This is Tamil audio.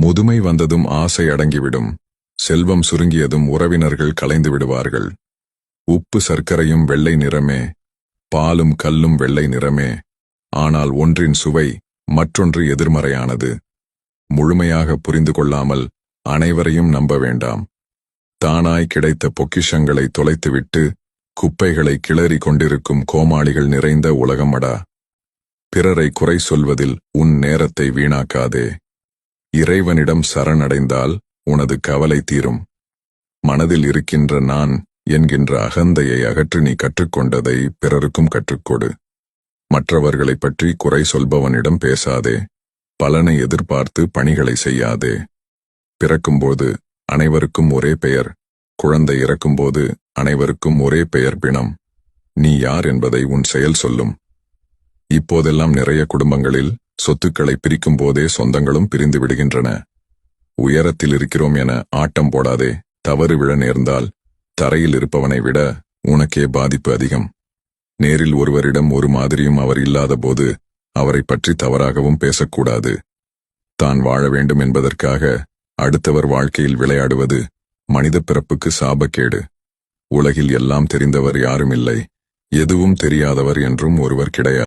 முதுமை வந்ததும் ஆசை அடங்கிவிடும். செல்வம் சுருங்கியதும் உறவினர்கள் கலைந்து விடுவார்கள். உப்பு சர்க்கரையும் வெள்ளை நிறமே, பாலும் கல்லும் வெள்ளை நிறமே. ஆனால் ஒன்றின் சுவை மற்றொன்று எதிர்மறையானது. முழுமையாக புரிந்து கொள்ளாமல் அனைவரையும் நம்ப வேண்டாம். தானாய் கிடைத்த பொக்கிஷங்களை தொலைத்துவிட்டு குப்பைகளை கிளறி கொண்டிருக்கும் கோமாளிகள் நிறைந்த உலகமடா. பிறரை குறை சொல்வதில் உன் நேரத்தை வீணாக்காதே. இறைவனிடம் சரணடைந்தால் உனது கவலை தீரும். மனதில் இருக்கின்ற நான் என்கின்ற அகந்தையை அகற்றி நீ கற்றுக்கொண்டதை பிறருக்கும் கற்றுக்கொடு. மற்றவர்களைப் பற்றி குறை சொல்பவனிடம் பேசாதே. பலனை எதிர்பார்த்து பணிகளை செய்யாதே. பிறக்கும்போது அனைவருக்கும் ஒரே பெயர், குழந்தை இறக்கும்போது அனைவருக்கும் ஒரே பெயர் பிணம். நீ யார் என்பதை உன் செயல் சொல்லும். இப்போதெல்லாம் நிறைய குடும்பங்களில் சொத்துக்களை பிரிக்கும் போதே சொந்தங்களும் பிரிந்து விடுகின்றன. உயரத்தில் இருக்கிறோம் என ஆட்டம் போடாதே. தவறு விழ நேர்ந்தால் தரையில் இருப்பவனை விட உனக்கே பாதிப்பு அதிகம். நேரில் ஒருவரிடம் ஒரு மாதிரியும் அவர் இல்லாத போது அவரை பற்றி தவறாகவும் பேசக்கூடாது. தான் வாழ வேண்டும் என்பதற்காக அடுத்தவர் வாழ்க்கையில் விளையாடுவது மனித பிறப்புக்கு சாபக்கேடு. உலகில் எல்லாம் தெரிந்தவர் யாரும் இல்லை, எதுவும் தெரியாதவர் என்றும் ஒருவர் கிடையாது.